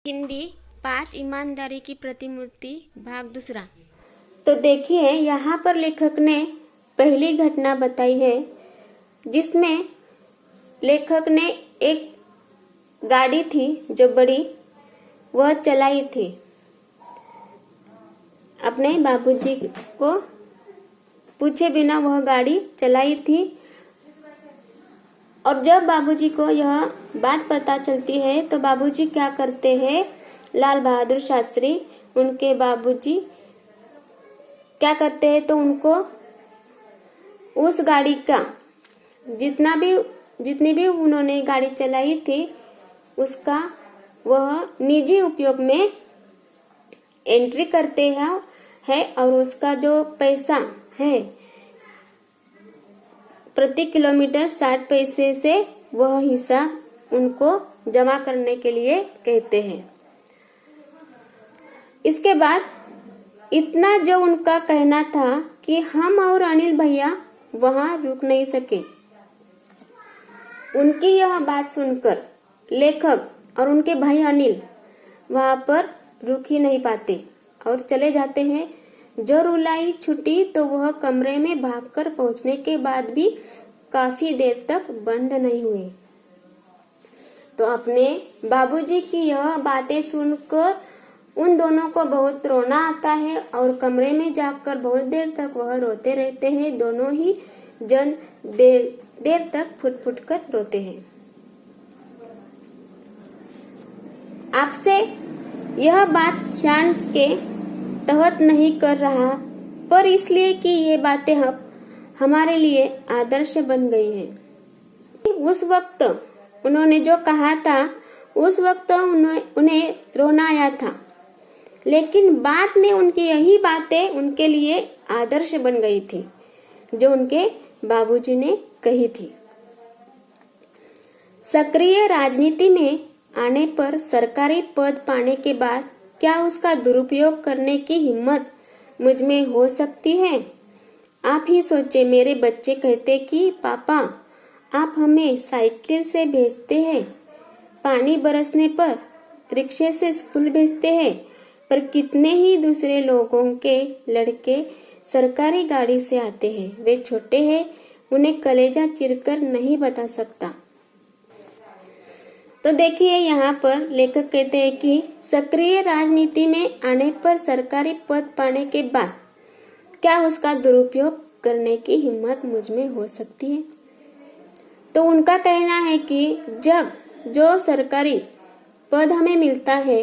हिंदी 5 ईमानदारी की प्रतिमूर्ति भाग दूसरा। तो देखिए यहाँ पर लेखक ने पहली घटना बताई है जिसमें लेखक ने एक गाड़ी थी जो बड़ी वह चलाई थी, अपने बाबूजी को पूछे बिना वह गाड़ी चलाई थी। और जब बाबूजी को यह बात पता चलती है तो बाबूजी क्या करते हैं, लाल बहादुर शास्त्री उनके बाबूजी क्या करते हैं तो उनको उस गाड़ी का जितनी भी उन्होंने गाड़ी चलाई थी उसका वह निजी उपयोग में एंट्री करते हैं और उसका जो पैसा है प्रति किलोमीटर 60 पैसे से वह हिस्सा उनको जमा करने के लिए कहते हैं। इसके बाद इतना जो उनका कहना था कि हम और अनिल भैया वहां रुक नहीं सके। उनकी यह बात सुनकर लेखक और उनके भाई अनिल वहां पर रुक ही नहीं पाते और चले जाते हैं। जो रुलाई छुटी तो वह कमरे में भागकर पहुंचने के बाद भी काफी देर तक बंद नहीं हुई। तो अपने बाबूजी की यह बातें सुनकर उन दोनों को बहुत रोना आता है और कमरे में जाकर बहुत देर तक वह रोते रहते हैं। दोनों ही जन देर तक फुट फुट कर रोते हैं। आपसे यह बात शांत के तहत नहीं कर रहा, पर इसलिए कि ये बातें अब हमारे लिए आदर्श बन गई है। उस वक्त उन्होंने जो कहा था उस वक्त उन्हें रोना आया था, लेकिन बाद में उनकी यही बातें उनके लिए आदर्श बन गई थी जो उनके बाबूजी ने कही थी। सक्रिय राजनीति में आने पर सरकारी पद पाने के बाद क्या उसका दुरुपयोग करने की हिम्मत मुझ में हो सकती है? आप ही सोचे, मेरे बच्चे कहते कि पापा आप हमें साइकिल से भेजते हैं, पानी बरसने पर रिक्शे से स्कूल भेजते हैं, पर कितने ही दूसरे लोगों के लड़के सरकारी गाड़ी से आते हैं। वे छोटे हैं, उन्हें कलेजा चिरकर नहीं बता सकता। तो देखिए यहाँ पर लेखक कहते हैं कि सक्रिय राजनीति में आने पर सरकारी पद पाने के बाद क्या उसका दुरुपयोग करने की हिम्मत मुझ में हो सकती है? तो उनका कहना है कि जब जो सरकारी पद हमें मिलता है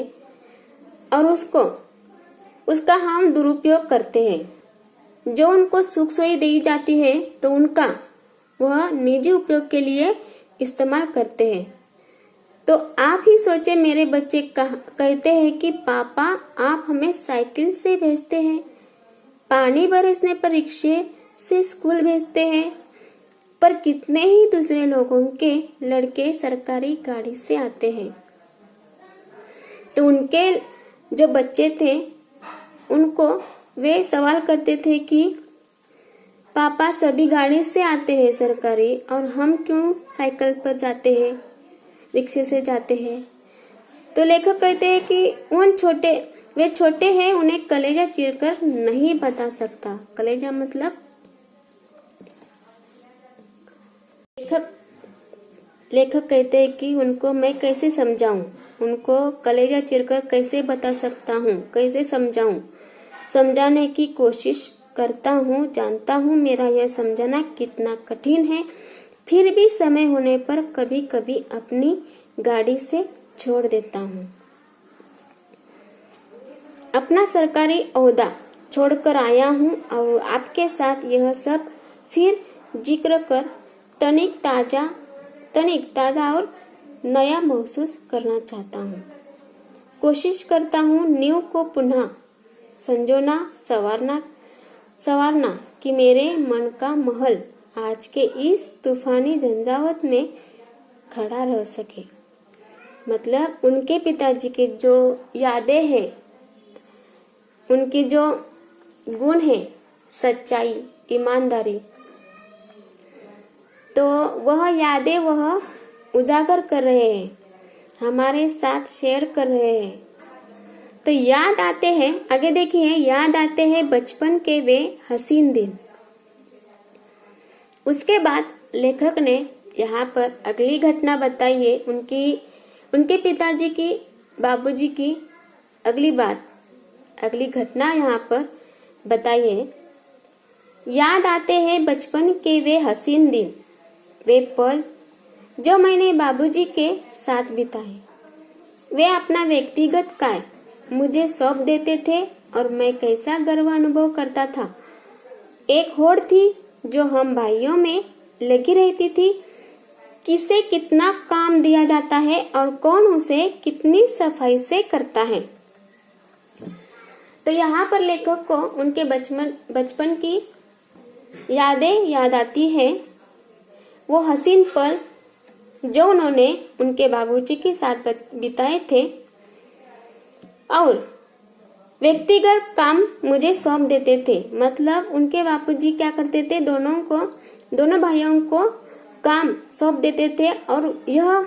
और उसका हम दुरुपयोग करते हैं, जो उनको सुख सोई दी जाती है तो उनका वह निजी उपयोग के लिए इस्तेमाल करते हैं। तो आप ही सोचे, मेरे बच्चे कहते हैं कि पापा आप हमें साइकिल से भेजते हैं, पानी बरसने पर रिक्शे से स्कूल भेजते हैं, पर कितने ही दूसरे लोगों के लड़के सरकारी गाड़ी से आते हैं। तो उनके जो बच्चे थे उनको वे सवाल करते थे कि पापा सभी गाड़ी से आते हैं सरकारी, और हम क्यों साइकिल पर जाते हैं, रिक्शे से जाते हैं? तो लेखक कहते हैं कि वे छोटे हैं, उन्हें कलेजा चीरकर नहीं बता सकता। कलेजा मतलब लेखक कहते हैं कि उनको मैं कैसे समझाऊं, उनको कलेजा चीरकर कैसे बता सकता हूं, कैसे समझाऊं। समझाने की कोशिश करता हूं, जानता हूं मेरा यह समझाना कितना कठिन है, फिर भी समय होने पर कभी कभी अपनी गाड़ी से छोड़ देता हूं। अपना सरकारी ओहदा छोड़कर आया हूं और आपके साथ यह सब फिर जिक्र कर तनिक ताजा और नया महसूस करना चाहता हूं। कोशिश करता हूं नींव को पुनः संजोना संवारना कि मेरे मन का महल आज के इस तूफानी झंझावत में खड़ा रह सके। मतलब उनके पिताजी की जो यादें हैं, उनकी जो गुण है सच्चाई, ईमानदारी, तो वह यादें वह उजागर कर रहे हैं। हमारे साथ शेयर कर रहे हैं। तो याद आते हैं, आगे देखिए, याद आते हैं बचपन के वे हसीन दिन। उसके बाद लेखक ने यहाँ पर अगली घटना बताई है, उनके पिताजी की, बाबूजी की अगली घटना यहाँ पर बताई है। याद आते हैं बचपन के वे हसीन दिन, वे पल जो मैंने बाबूजी के साथ बिताए। वे अपना व्यक्तिगत कार्य मुझे सौंप देते थे और मैं कैसा गर्व अनुभव करता था। एक होड़ थी जो हम भाइयों में लगी रहती थी, किसे कितना काम दिया जाता है और कौन उसे कितनी सफाई से करता है। तो यहाँ पर लेखक को उनके बचपन की यादें याद आती है, वो हसीन पल जो उन्होंने उनके बाबूजी के साथ बिताए थे और व्यक्तिगत काम मुझे सौंप देते थे। मतलब उनके बापूजी क्या करते थे, दोनों भाइयों को काम सौंप देते थे और यह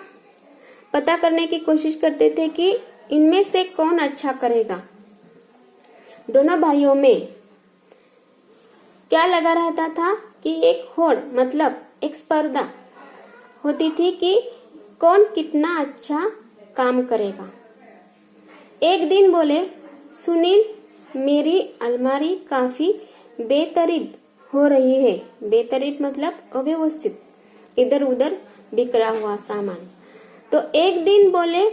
पता करने की कोशिश करते थे कि इनमें से कौन अच्छा करेगा। दोनों भाइयों में क्या लगा रहता था कि एक होड़, मतलब एक स्पर्धा होती थी कि कौन कितना अच्छा काम करेगा। एक दिन बोले, सुनील मेरी अलमारी काफी बेतरतीब हो रही है। बेतरतीब मतलब अव्यवस्थित, इधर उधर बिखरा हुआ सामान। तो एक दिन बोले,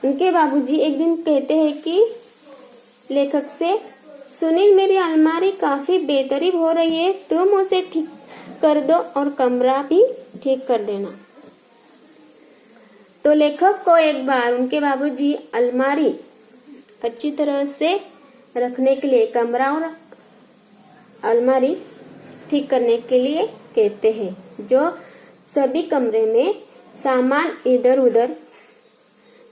उनके बाबूजी एक दिन कहते हैं कि लेखक से, सुनील मेरी अलमारी काफी बेतरतीब हो रही है, तुम उसे ठीक कर दो और कमरा भी ठीक कर देना। तो लेखक को एक बार उनके बाबूजी अलमारी अच्छी तरह से रखने के लिए, कमरा और अलमारी ठीक करने के लिए कहते हैं। जो सभी कमरे में सामान इधर उधर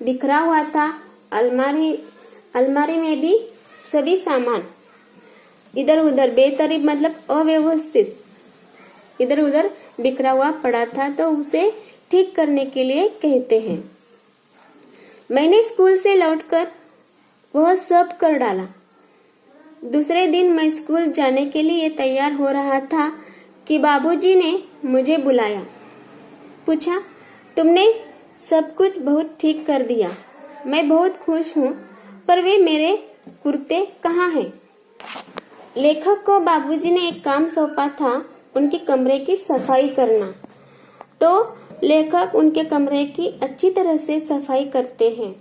बिखरा हुआ था, अलमारी में भी सभी सामान इधर उधर बेतरतीब मतलब अव्यवस्थित इधर उधर बिखरा हुआ पड़ा था, तो उसे ठीक करने के लिए कहते हैं। मैंने स्कूल से लौटकर वह सब कर डाला। दूसरे दिन मैं स्कूल जाने के लिए तैयार हो रहा था कि बाबूजी ने मुझे बुलाया, पूछा, तुमने सब कुछ बहुत ठीक कर दिया। मैं बहुत खुश हूँ, पर वे मेरे कुर्ते कहाँ हैं? लेखक को बाबूजी ने एक काम सौंपा था, उनके कमरे की सफाई करना। तो लेखक उनके कमरे की अच्छी तरह से सफाई करते हैं।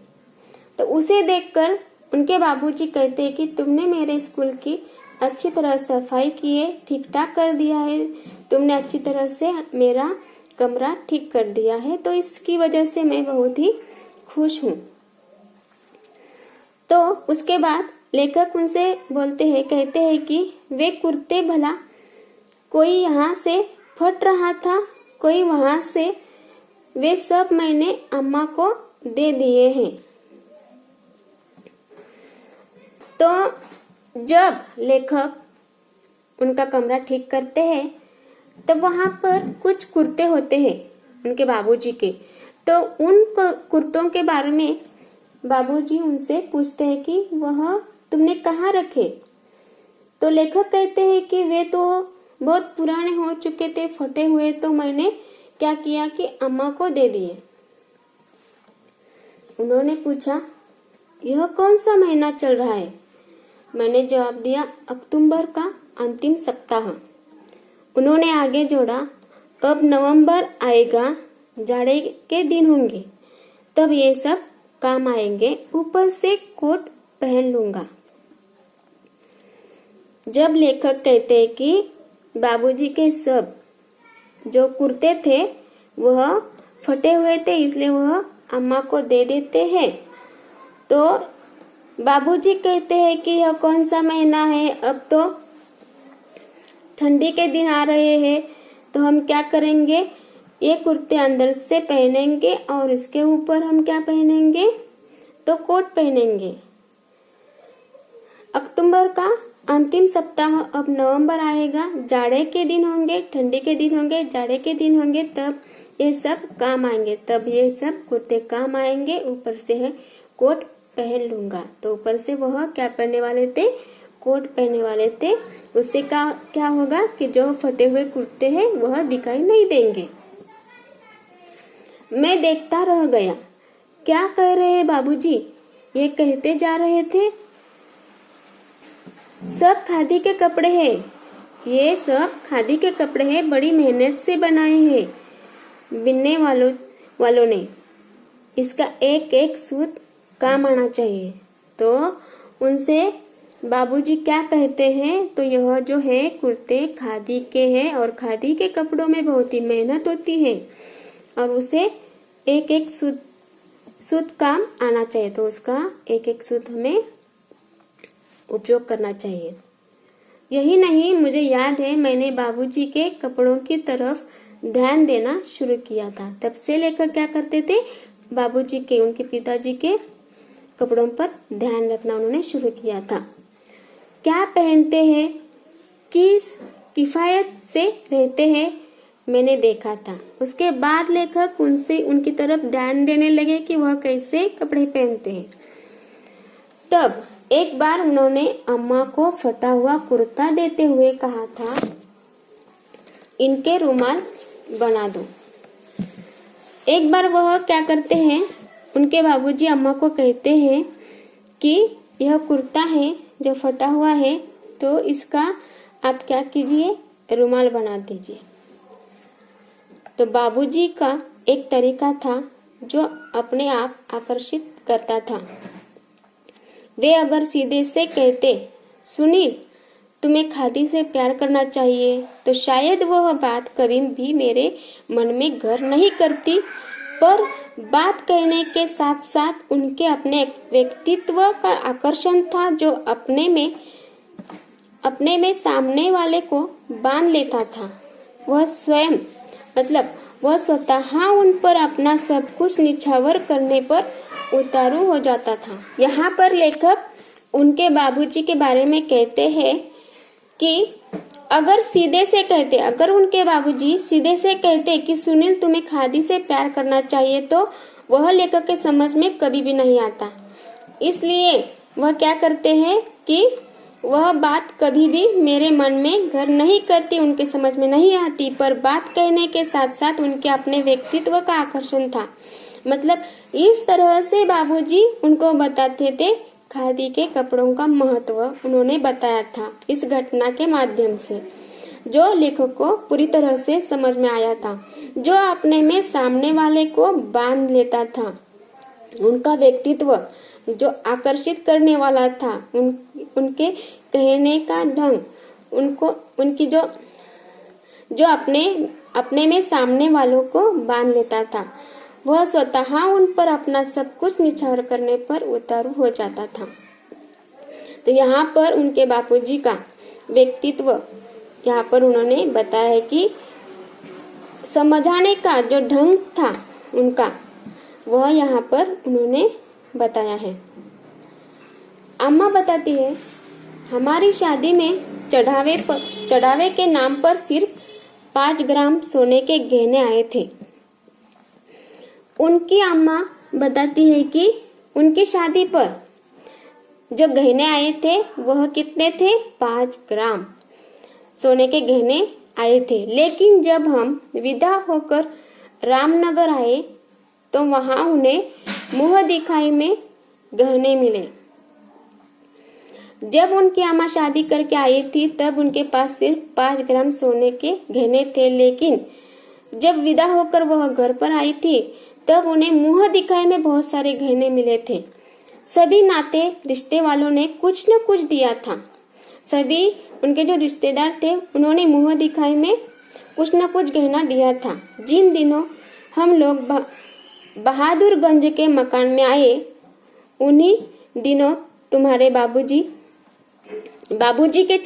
तो उसे देखकर उनके बाबूजी कहते हैं कि तुमने मेरे स्कूल की अच्छी तरह सफाई की है, ठीक ठाक कर दिया है, तुमने अच्छी तरह से मेरा कमरा ठीक कर दिया है, तो इसकी वजह से मैं बहुत ही खुश हूँ। तो उसके बाद लेखक उनसे बोलते हैं, कहते हैं कि वे कुर्ते भला कोई यहाँ से फट रहा था, कोई वहां से, वे सब मैंने अम्मा को दे दिए हैं। तो जब लेखक उनका कमरा ठीक करते हैं तब वहां पर कुछ कुर्ते होते हैं उनके बाबूजी के। तो उन कुर्तों के बारे में बाबूजी उनसे पूछते हैं कि वह तुमने कहाँ रखे? तो लेखक कहते हैं कि वे तो बहुत पुराने हो चुके थे, फटे हुए, तो मैंने क्या किया कि अम्मा को दे दिए। उन्होंने पूछा, यह कौन सा महीना चल रहा है? मैंने जवाब दिया, अक्टूबर का अंतिम सप्ताह। उन्होंने आगे जोड़ा, अब नवंबर आएगा, जाड़े के दिन होंगे, तब ये सब काम आएंगे, ऊपर से कोट पहन लूंगा। जब लेखक कहते हैं कि बाबूजी के सब जो कुर्ते थे वह फटे हुए थे, इसलिए वह अम्मा को दे देते हैं, तो बाबूजी कहते हैं कि यह कौन सा महीना है, अब तो ठंडी के दिन आ रहे हैं, तो हम क्या करेंगे, ये कुर्ते अंदर से पहनेंगे और इसके ऊपर हम क्या पहनेंगे, तो कोट पहनेंगे। अक्टूबर का अंतिम सप्ताह, अब नवंबर आएगा, जाड़े के दिन होंगे, ठंडी के दिन होंगे, जाड़े के दिन होंगे, तब ये सब काम आएंगे, तब ये सब कुर्ते काम आएंगे। ऊपर से है कोट पहन लूंगा। तो ऊपर से वह क्या पहनने वाले थे, कोट पहनने वाले थे। उससे क्या होगा कि जो फटे हुए कुर्ते हैं वह दिखाई नहीं देंगे। मैं देखता रह गया। क्या कह रहे हैं बाबूजी? ये कहते जा रहे थे सब खादी के कपड़े हैं, ये सब खादी के कपड़े हैं, बड़ी मेहनत से बनाए हैं बिनने वालों ने। इसका एक एक सूत काम आना चाहिए। तो उनसे बाबूजी क्या कहते हैं, तो यह जो है कुर्ते खादी के हैं और खादी के कपड़ों में बहुत ही मेहनत होती है और उसे एक एक सूत काम आना चाहिए। तो उसका एक एक सूत हमें उपयोग करना चाहिए। यही नहीं, मुझे याद है मैंने बाबूजी के कपड़ों की तरफ ध्यान देना शुरू किया था। तब से लेकर क्या करते थे, बाबूजी के, उनके पिताजी के कपड़ों पर ध्यान रखना उन्होंने शुरू किया था। क्या पहनते हैं, किस किफायत से रहते हैं, मैंने देखा था। उसके बाद लेखक उनकी तरफ ध्यान देने लगे कि वह कैसे कपड़े पहनते हैं। तब एक बार उन्होंने अम्मा को फटा हुआ कुर्ता देते हुए कहा था, इनके रुमाल बना दो। एक बार वह क्या करते हैं, उनके बाबूजी अम्मा को कहते हैं कि यह कुर्ता है जो फटा हुआ है, तो इसका आप क्या कीजिए, रुमाल बना दीजिए। तो बाबूजी का एक तरीका था जो अपने आप आकर्षित करता था। वे अगर सीधे से कहते, सुनील तुम्हें खादी से प्यार करना चाहिए, तो शायद वह बात कभी भी मेरे मन में घर नहीं करती। पर बात कहने के साथ साथ उनके अपने व्यक्तित्व का आकर्षण था जो अपने में सामने वाले को बांध लेता था। वह स्वतः उन पर अपना सब कुछ निछावर करने पर उतारू हो जाता था। यहाँ पर लेखक उनके बाबूजी के बारे में कहते हैं कि अगर उनके बाबूजी सीधे से कहते कि सुनील तुम्हें खादी से प्यार करना चाहिए, तो वह लेखक के समझ में कभी भी नहीं आता। इसलिए वह क्या करते हैं कि वह बात कभी भी मेरे मन में घर नहीं करती, उनके समझ में नहीं आती। पर बात कहने के साथ साथ उनके अपने व्यक्तित्व का आकर्षण था। मतलब इस तरह से बाबूजी उनको बताते थे, खादी के कपड़ों का महत्व उन्होंने बताया था इस घटना के माध्यम से, जो लेखक को पूरी तरह से समझ में आया था। जो अपने में सामने वाले को बांध लेता था, उनका व्यक्तित्व जो आकर्षित करने वाला था, उनके कहने का ढंग, उनकी जो अपने में सामने वालों को बांध लेता था, वह स्वतः उन पर अपना सब कुछ निछावर करने पर उतारू हो जाता था। तो यहाँ पर उनके बापूजी का व्यक्तित्व यहाँ पर उन्होंने बताया कि समझाने का जो ढंग था उनका, वह यहाँ पर उन्होंने बताया है। अम्मा बताती है, हमारी शादी में चढ़ावे के नाम पर सिर्फ 5 ग्राम सोने के गहने आए थे। उनकी अम्मा बताती है कि उनकी शादी पर जो गहने आए थे वह कितने थे, 5 ग्राम सोने के गहने आए थे। लेकिन जब हम विदा होकर रामनगर आए तो वहां उन्हें मुंह दिखाई में गहने मिले। जब उनकी अम्मा शादी करके आई थी तब उनके पास सिर्फ 5 ग्राम सोने के गहने थे, लेकिन जब विदा होकर वह घर पर आई थी तब उन्हें मुंह दिखाई में बहुत सारे गहने मिले थे। सभी नाते रिश्ते वालों ने कुछ न कुछ दिया था। सभी उनके जो रिश्तेदार थे उन्होंने मुंह दिखाई में कुछ न कुछ गहना दिया था। जिन दिनों हम लोग बहादुरगंज के मकान में आए, उन्हीं दिनों तुम्हारे बाबूजी के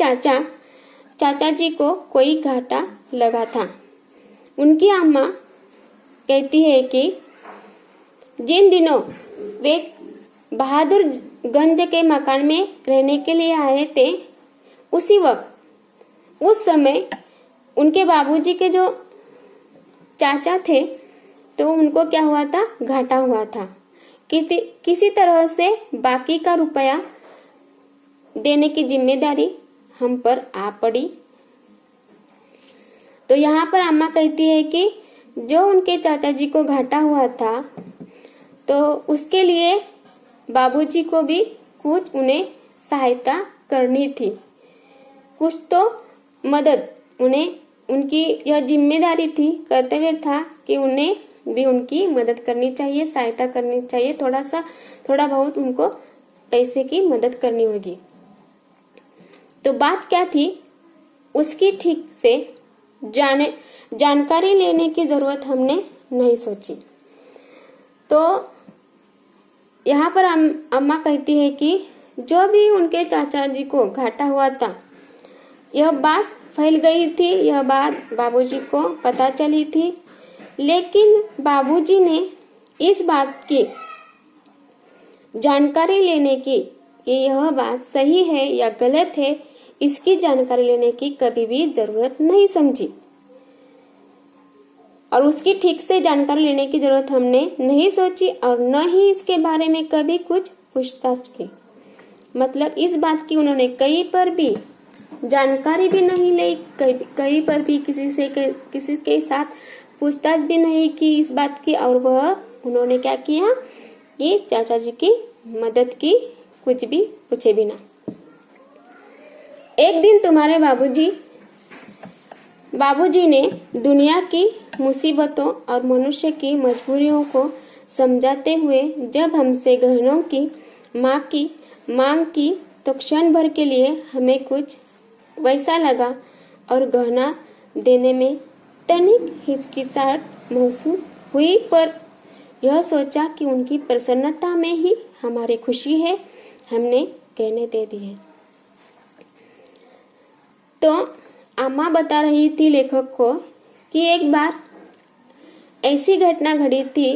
चाचा जी को कोई घाटा लगा था। उनकी अम्मा कहती है कि जिन दिनों वे बहादुरगंज के मकान में रहने के लिए आए थे, उस समय उनके बाबूजी के जो चाचा थे तो उनको क्या हुआ था, घाटा हुआ था। किसी तरह से बाकी का रुपया देने की जिम्मेदारी हम पर आ पड़ी। तो यहाँ पर अम्मा कहती है कि जो उनके चाचा जी को घाटा हुआ था तो उसके लिए बाबूजी को भी कुछ उन्हें सहायता करनी थी, कुछ तो मदद उन्हें, उनकी यह जिम्मेदारी थी, कर्तव्य था कि उन्हें भी उनकी मदद करनी चाहिए, सहायता करनी चाहिए, थोड़ा बहुत उनको पैसे की मदद करनी होगी। तो बात क्या थी, उसकी ठीक से जानकारी लेने की जरूरत हमने नहीं सोची। तो यहाँ पर अम्मा कहती है कि जो भी उनके चाचा जी को घाटा हुआ था, यह बात फैल गई थी, यह बात बाबूजी को पता चली थी, लेकिन बाबूजी ने इस बात की जानकारी लेने की कि यह बात सही है या गलत है, इसकी जानकारी लेने की कभी भी जरूरत नहीं समझी और उसकी ठीक से जानकारी लेने की जरूरत हमने नहीं सोची और न ही इसके बारे में कभी कुछ पूछताछ की। मतलब इस बात की उन्होंने कहीं पर भी जानकारी भी नहीं ली, कहीं पर भी किसी के साथ पूछताछ भी नहीं की इस बात की, और वह उन्होंने क्या किया कि चाचा जी की मदद की, कुछ भी पूछे बिना। एक दिन तुम्हारे बाबूजी ने दुनिया की मुसीबतों और मनुष्य की मजबूरियों को समझाते हुए जब हमसे गहनों की मांग की तो क्षण भर के लिए हमें कुछ वैसा लगा और गहना देने में तनिक हिचकिचाहट महसूस हुई, पर यह सोचा कि उनकी प्रसन्नता में ही हमारी खुशी है, हमने गहने दे दिए। तो अम्मा बता रही थी लेखक को कि एक बार ऐसी घटना घटी थी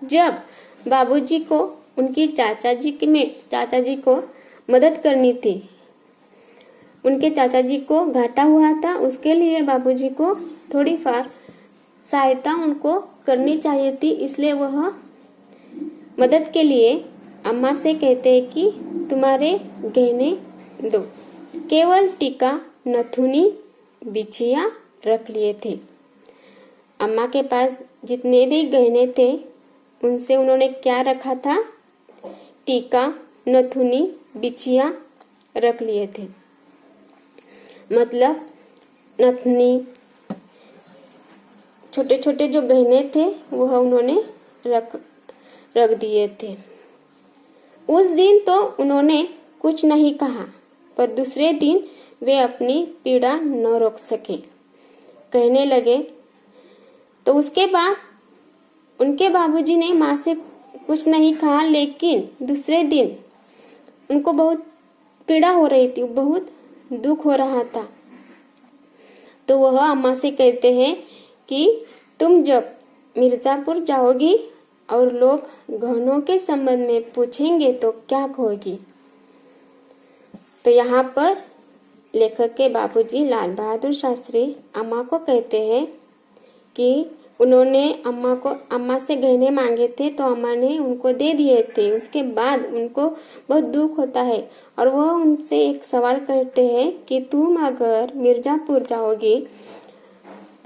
जब बाबूजी को उनकी चाचा जी को मदद करनी थी। उनके चाचा जी को घाटा हुआ था, उसके लिए बाबूजी को थोड़ी फार सहायता उनको करनी चाहिए थी, इसलिए वह मदद के लिए अम्मा से कहते हैं कि तुम्हारे गहने दो। केवल टीका, नथुनी, बिछिया रख लिए थे। अम्मा के पास जितने भी गहने थे उनसे उन्होंने क्या रखा था, टीका, नथुनी, बिछिया रख लिए थे। मतलब नथनी, छोटे छोटे जो गहने थे वह उन्होंने रख दिए थे। उस दिन तो उन्होंने कुछ नहीं कहा, पर दूसरे दिन वे अपनी पीड़ा न रोक सके, कहने लगे। तो उसके बाद उनके बाबूजी ने माँ से कुछ नहीं कहा, लेकिन दूसरे दिन उनको बहुत पीड़ा हो रही थी, बहुत दुख हो रहा था। तो वह अम्मा से कहते हैं कि तुम जब मिर्जापुर जाओगी और लोग गहनों के संबंध में पूछेंगे तो क्या कहोगी। तो यहाँ पर लेखक के बाबूजी लाल बहादुर शास्त्री अम्मा को कहते हैं कि उन्होंने अम्मा से गहने मांगे थे तो अम्मा ने उनको दे दिए थे। उसके बाद उनको बहुत दुख होता है और वह उनसे एक सवाल करते हैं कि तुम अगर मिर्जापुर जाओगी,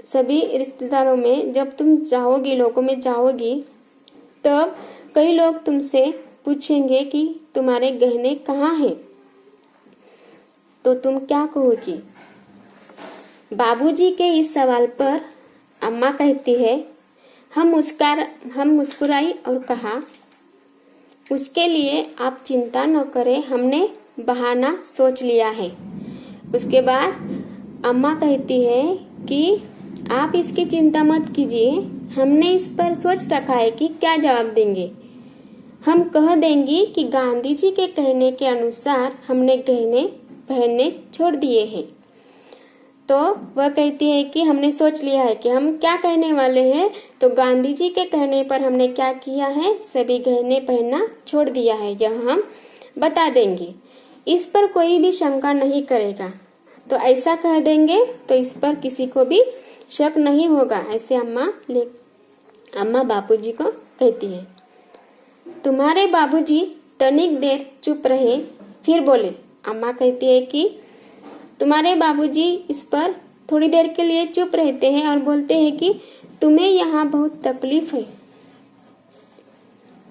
सभी रिश्तेदारों में जब तुम जाओगी, लोगों में जाओगी, तब कई लोग तुमसे पूछेंगे कि तुम्हारे गहने कहाँ हैं, तो तुम क्या कहोगी। बाबूजी के इस सवाल पर अम्मा कहती है, हम मुस्कुराई और कहा, उसके लिए आप चिंता न करें, हमने बहाना सोच लिया है। उसके बाद अम्मा कहती है कि आप इसकी चिंता मत कीजिए, हमने इस पर सोच रखा है कि क्या जवाब देंगे। हम कह देंगी कि गांधी जी के कहने के अनुसार हमने गहने पहनने छोड़ दिए हैं। तो वह कहती है कि हमने सोच लिया है कि हम क्या कहने वाले हैं, तो गांधी जी के कहने पर हमने क्या किया है, सभी गहने पहनना छोड़ दिया है, यह हम बता देंगे। इस पर कोई भी शंका नहीं करेगा। तो ऐसा कह देंगे तो इस पर किसी को भी शक नहीं होगा। ऐसे अम्मा बाबूजी को कहती है। तुम्हारे बाबूजी तनिक देर चुप रहे, फिर बोले। अम्मा कहती है कि तुम्हारे बाबूजी इस पर थोड़ी देर के लिए चुप रहते हैं और बोलते हैं कि तुम्हें यहाँ बहुत तकलीफ है।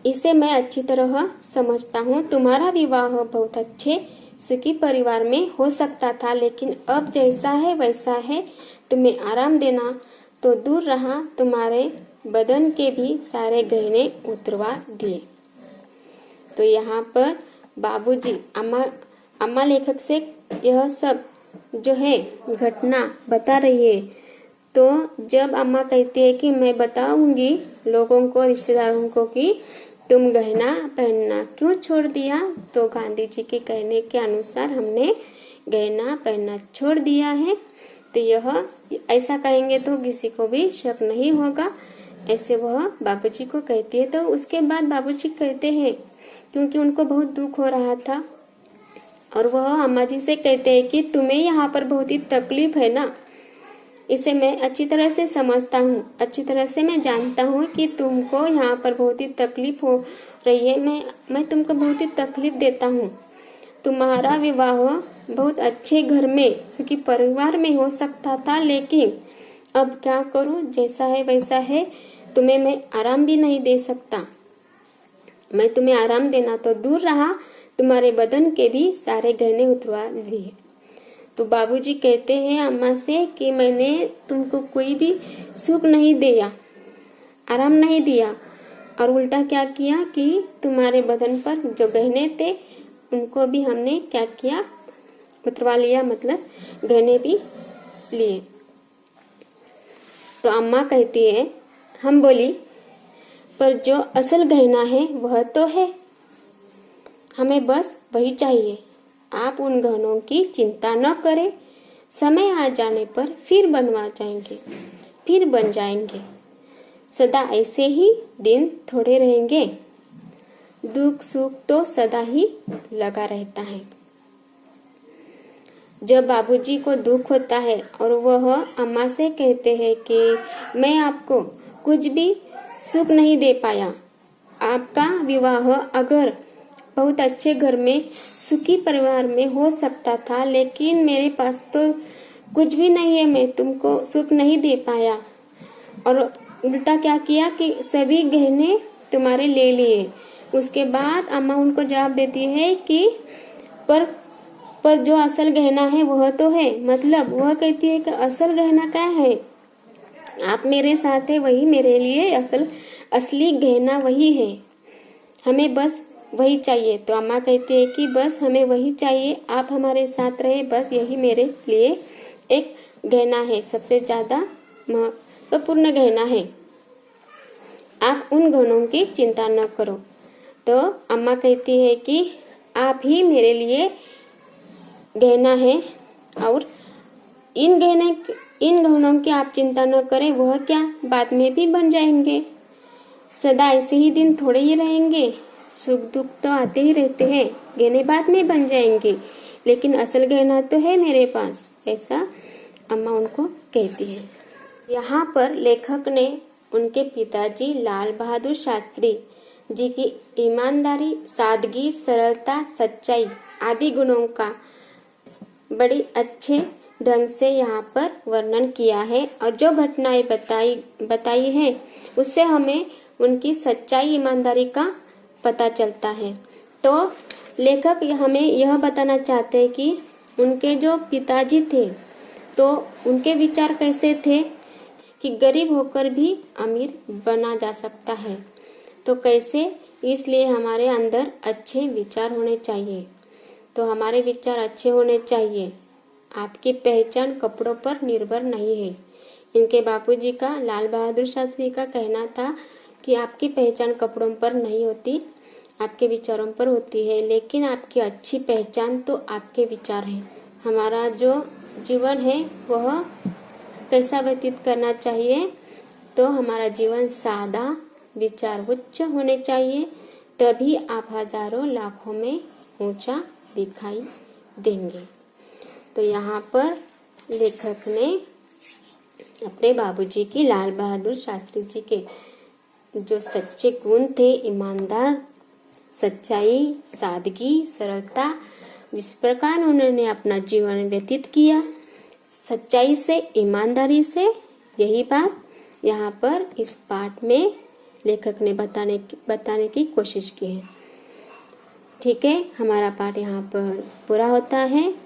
इसे मैं अच्छी तरह समझता हूँ। तुम्हारा विवाह बहुत अच्छे सुखी परिवार में हो सकता था, लेकिन अब जैसा है वैसा है। तुम्हें आराम देना तो दूर रहा, तुम्हारे बदन के भी सारे गहने उतरवा दिए। तो यहाँ पर बाबूजी अम्मा लेखक से यह सब जो है घटना बता रही है। तो जब अम्मा कहती है कि मैं बताऊंगी लोगों को, रिश्तेदारों को कि तुम गहना पहनना क्यों छोड़ दिया, तो गांधी जी के कहने के अनुसार हमने गहना पहनना छोड़ दिया है। तो यह ऐसा कहेंगे तो किसी को भी शक नहीं होगा, ऐसे वह बाबूजी को कहती है। तो उसके बाद बाबूजी कहते हैं, क्योंकि उनको बहुत दुख हो रहा था, और वह अम्मा जी से कहते हैं कि तुम्हें यहाँ पर बहुत ही तकलीफ है ना, इसे मैं अच्छी तरह से समझता हूँ, अच्छी तरह से मैं जानता हूँ कि तुमको यहाँ पर बहुत ही तकलीफ हो रही है। मैं तुमको बहुत ही तकलीफ देता हूँ। तुम्हारा विवाह बहुत अच्छे घर में सुखी परिवार में हो सकता था, लेकिन अब क्या करूँ, जैसा है वैसा है। तुम्हें मैं आराम भी नहीं दे सकता। मैं तुम्हें आराम देना तो दूर रहा, तुम्हारे बदन के भी सारे गहने उतरवा लिए। तो बाबूजी कहते हैं अम्मा से कि मैंने तुमको कोई भी सुख नहीं दिया, आराम नहीं दिया, और उल्टा क्या किया कि तुम्हारे बदन पर जो गहने थे उनको भी हमने क्या किया, उतरवा लिया, मतलब गहने भी लिए। तो अम्मा कहती है, हम बोली, पर जो असल गहना है वह तो है, हमें बस वही चाहिए। आप उन गहनों की चिंता न करें, समय आ जाने पर फिर बनवा जाएंगे, फिर बन जाएंगे। सदा ऐसे ही दिन थोड़े रहेंगे, दुख सुख तो सदा ही लगा रहता है। जब बाबूजी को दुख होता है और वह अम्मा से कहते हैं कि मैं आपको कुछ भी सुख नहीं दे पाया, आपका विवाह अगर बहुत अच्छे घर में सुखी परिवार में हो सकता था, लेकिन मेरे पास तो कुछ भी नहीं है, मैं तुमको सुख नहीं दे पाया। और उल्टा क्या किया कि सभी गहने तुम्हारे ले लिए। उसके बाद अम्मा उनको जवाब देती है कि पर जो असल गहना है वह तो है, मतलब वह कहती है कि असल गहना क्या है, आप मेरे साथ है, वही मेरे लिए असली गहना वही है, हमें बस वही चाहिए। तो अम्मा कहती है कि बस हमें वही चाहिए, आप हमारे साथ रहे, बस यही मेरे लिए एक गहना है, सबसे ज्यादा महत्वपूर्ण गहना है, आप उन गहनों की चिंता न करो। तो अम्मा कहती है कि आप ही मेरे लिए गहना है, और इन गहनों की आप चिंता न करें, वह क्या बाद में भी बन जाएंगे। सदा ऐसे ही दिन थोड़े ही रहेंगे, सुख दुख तो आते ही रहते हैं, गहने बाद में बन जाएंगे, लेकिन असल गहना तो है मेरे पास, ऐसा अम्मा उनको कहती है। यहाँ पर लेखक ने उनके पिताजी लाल बहादुर शास्त्री जी की ईमानदारी, सादगी, सरलता, सच्चाई आदि गुणों का बड़ी अच्छे ढंग से यहाँ पर वर्णन किया है, और जो घटनाएं बताई है उससे हमें उनकी सच्चाई, ईमानदारी का पता चलता है। तो लेखक हमें यह बताना चाहते हैं कि उनके जो पिताजी थे तो उनके विचार कैसे थे कि गरीब होकर भी अमीर बना जा सकता है। तो कैसे, इसलिए हमारे अंदर अच्छे विचार होने चाहिए। तो हमारे विचार अच्छे होने चाहिए। आपकी पहचान कपड़ों पर निर्भर नहीं है। इनके बापूजी का, लाल बहादुर शास्त्री का कहना था कि आपकी पहचान कपड़ों पर नहीं होती, आपके विचारों पर होती है। लेकिन आपकी अच्छी पहचान तो आपके विचार हैं। हमारा जो जीवन है वह कैसा व्यतीत करना चाहिए, तो हमारा जीवन सादा, विचार उच्च होने चाहिए, तभी आप हजारों लाखों में ऊंचा दिखाई देंगे। तो यहाँ पर लेखक ने अपने बाबूजी की, लाल बहादुर शास्त्री जी के जो सच्चे गुण थे, ईमानदार, सच्चाई, सादगी, सरलता, जिस प्रकार उन्होंने अपना जीवन व्यतीत किया, सच्चाई से, ईमानदारी से, यही बात यहाँ पर इस पाठ में लेखक ने बताने की कोशिश की है। ठीक है, हमारा पाठ यहाँ पर पूरा होता है।